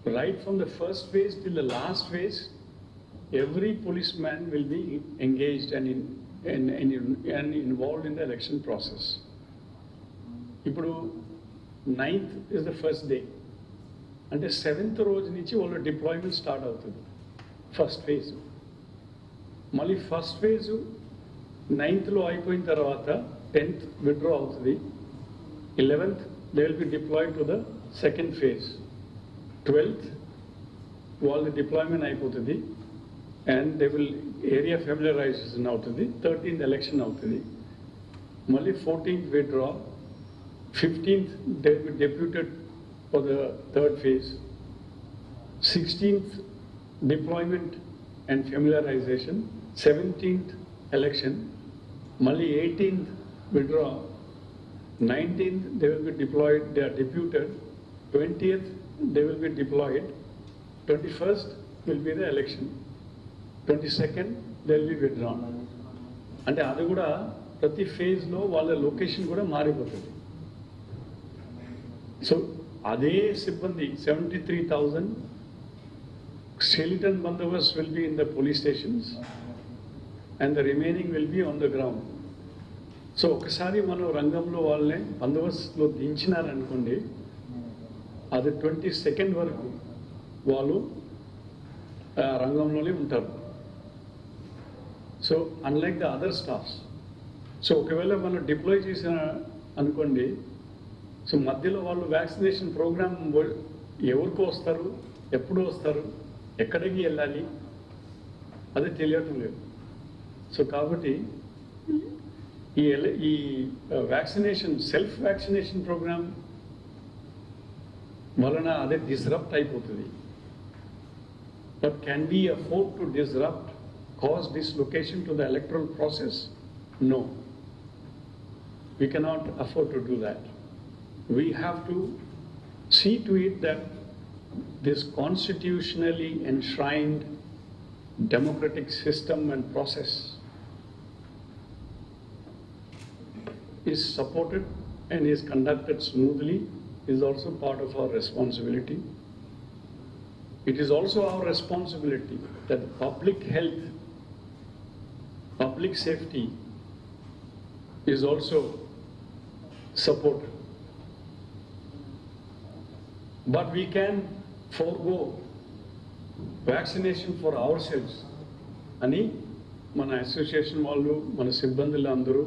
right from the first phase till the last phase, every policeman will be engaged and involved in the election process. ఇప్పుడు 9th is the first day. అంటే 7th రోజు నుంచి వాళ్ళ deployment start అవుతుంది first phase. మళ్ళీ first phase 9th అయిపోయిన తర్వాత 10th withdraw అవుతుంది. 11th they will be deployed to the second phase. 12th వాళ్ళ డిప్లాయ్మెంట్ అయిపోతుంది and they will area familiarization అవుతుంది. 13th election అవుతుంది. మళ్ళీ 14th withdraw. 15th they will be deputed for the third phase. 16th deployment and familiarization. 17th election. Mali 18th withdraw. 19th they will be deployed, they are deputed. 20th they will be deployed. 21st will be the election. 22nd they will be withdrawn. అంటే అది కూడా ప్రతి ఫేజ్లో వాళ్ళ location కూడా మారిపోతుంది. So అదే సిబ్బంది 73,000 skeleton bandobast will be in the police stations and the remaining will be on the ground. So ఒకసారి మనం రంగంలో వాళ్ళని బందోబస్తులో దించినారనుకోండి, అది 22nd వరకు వాళ్ళు రంగంలోనే ఉంటారు. So unlike the other staffs. So ఒకవేళ మనం డిప్లాయ్ చేసిన అనుకోండి, సో మధ్యలో వాళ్ళు వ్యాక్సినేషన్ ప్రోగ్రామ్ ఎవరికి వస్తారు, ఎప్పుడు వస్తారు, ఎక్కడికి వెళ్ళాలి, అది తెలియటం లేదు. సో కాబట్టి ఈ వ్యాక్సినేషన్ సెల్ఫ్ వ్యాక్సినేషన్ ప్రోగ్రామ్ వలన అదే డిస్రప్ట్ అయిపోతుంది. But can we afford to disrupt, cause dislocation to the electoral process? No. We cannot afford to do that. We have to see to it that this constitutionally enshrined democratic system and process is supported and is conducted smoothly, is also part of our responsibility. It is also our responsibility that public health, public safety is also supported. But we can forego vaccination for ourselves అని మన association వాళ్ళు, మన సిబ్బందులు అందరూ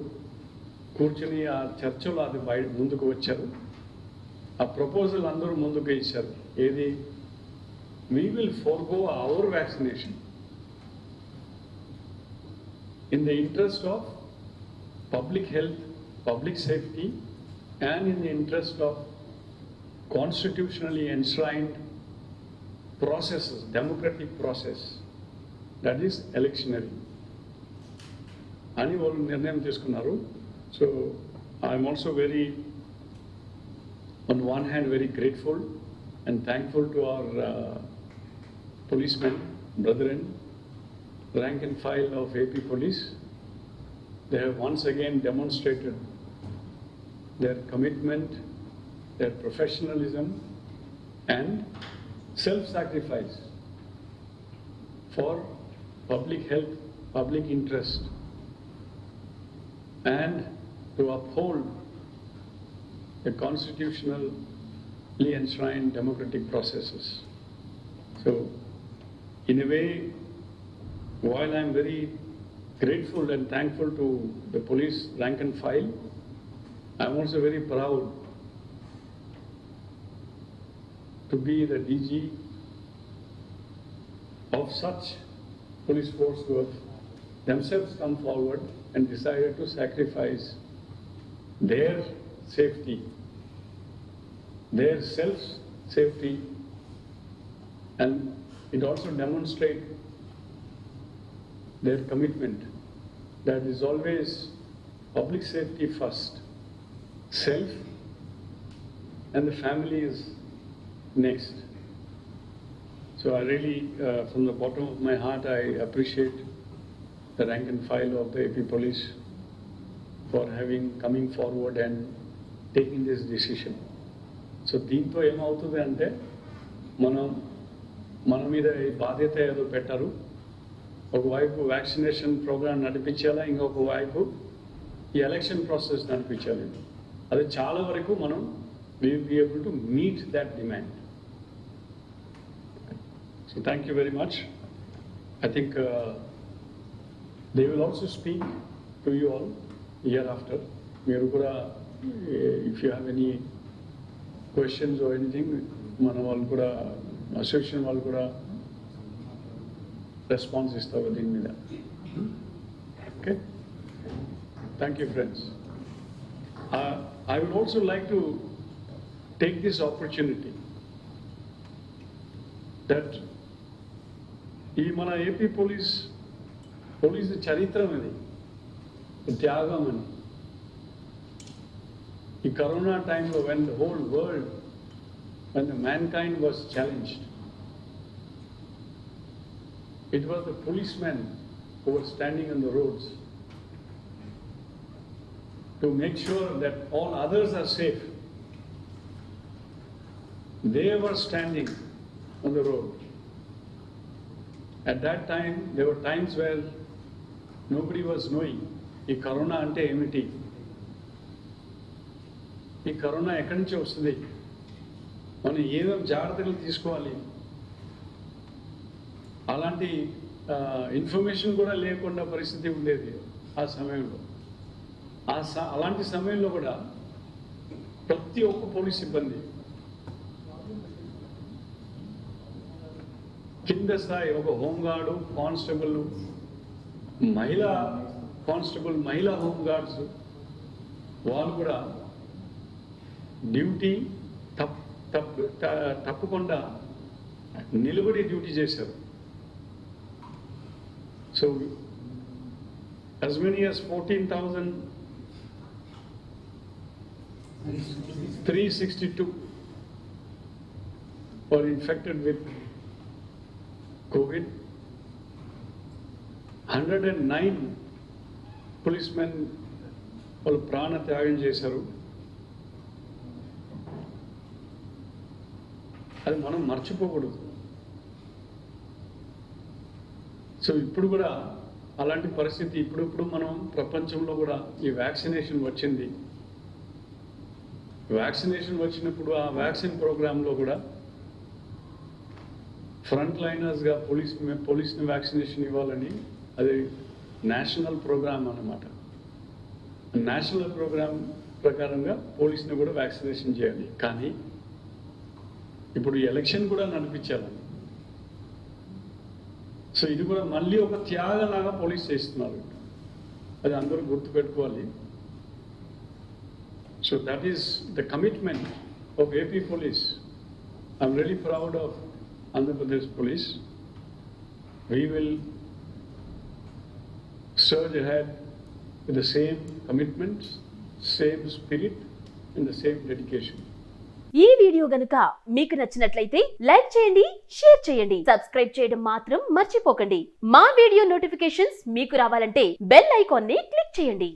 కూర్చొని ఆ చర్చలో అది ముందుకు వచ్చారు. ఆ ప్రపోజల్ అందరూ ముందుకు ఇచ్చారు. ఏది? we will forego our vaccination in the interest of public health, public safety, and in the interest of constitutionally enshrined processes, democratic process, that is electionary. అని వాళ్ళు నిర్ణయం తీసుకున్నారు. So I am also very, on one hand, very grateful and thankful to our policemen, brethren, rank and file of AP Police. They have once again demonstrated their commitment, their professionalism and self-sacrifice for public health, public interest, and to uphold the constitutionally enshrined democratic processes. So, in a way, while I am very grateful and thankful to the police rank and file, I am also very proud to be the DG of such police force who have themselves come forward and decided to sacrifice their safety, their self-safety, and it also demonstrates their commitment that is always public safety first, self and the family is next. So I really, from the bottom of my heart, I appreciate the rank and file of the AP Police for coming forward and taking this decision. So దీంతో ఏమవుతుంది అంటే మన మీద ఈ బాధ్యత ఏదో పెట్టారు. ఒకవైపు వ్యాక్సినేషన్ ప్రోగ్రామ్ నడిపించాలా, ఇంకొక వైపు ఈ ఎలక్షన్ ప్రాసెస్ నడిపించాలి. అది చాలా వరకు మనం we will be able to meet that demand. So thank you very much. I think they will also speak to you all hereafter. Meeru kuda if you have any questions or anything, mana vallu kuda association vallu kuda response istaru din meeda. Okay, thank you friends. I would also like to take this opportunity that ఈ మన AP police చరిత్రం అది, త్యాగం అని. ఈ corona టైంలో when the whole world, when the mankind was challenged, it was the policemen who were standing on the roads to make sure that all others are safe. They were standing on the road. At that time, there were times where nobody was knowing, ఈ corona అంటే ఏమిటి, ఈ corona ఎక్కడి నుంచి వస్తుంది, మనం ఏమేమి జాగ్రత్తలు తీసుకోవాలి, అలాంటి ఇన్ఫర్మేషన్ కూడా లేకుండా పరిస్థితి ఉండేది ఆ సమయంలో. అలాంటి సమయంలో కూడా ప్రతి ఒక్క పోలీస్ సిబ్బంది కింద స్థాయి, ఒక హోంగార్డు, కానిస్టేబుల్, మహిళా కానిస్టేబుల్, మహిళా హోంగార్డ్స్, వాళ్ళు కూడా డ్యూటీ తప్పకుండా నిలబడి డ్యూటీ చేశారు. So as many as 14,362 were infected with COVID. 109 policemen వాళ్ళు ప్రాణ త్యాగం చేశారు. అది మనం మర్చిపోకూడదు. సో ఇప్పుడు కూడా అలాంటి పరిస్థితి, ఇప్పుడు మనం ప్రపంచంలో కూడా ఈ వ్యాక్సినేషన్ వచ్చింది. వ్యాక్సినేషన్ వచ్చినప్పుడు ఆ వ్యాక్సిన్ ప్రోగ్రాంలో కూడా ఫ్రంట్ లైనర్స్గా పోలీస్ని వ్యాక్సినేషన్ ఇవ్వాలని, అది నేషనల్ ప్రోగ్రామ్ అన్నమాట. నేషనల్ ప్రోగ్రామ్ ప్రకారంగా పోలీస్ని కూడా వ్యాక్సినేషన్ చేయాలి. కానీ ఇప్పుడు ఎలక్షన్ కూడా నడిపించాలని. సో ఇది కూడా మళ్ళీ ఒక త్యాగంలాగా పోలీస్ చేస్తున్నారు. అది అందరూ గుర్తుపెట్టుకోవాలి. So that is the commitment of AP police. I'm really proud of Andhra Pradesh Police. We will surge ahead with the same commitments, same spirit and the same dedication. ఈ video గనుక మీకు నచ్చినట్లయితే like చేయండి, share చేయండి, subscribe చేయడం మాత్రం మర్చిపోకండి. మా వీడియో నోటిఫికేషన్స్ మీకు రావాలంటే బెల్ ఐకాన్ ని క్లిక్ చేయండి.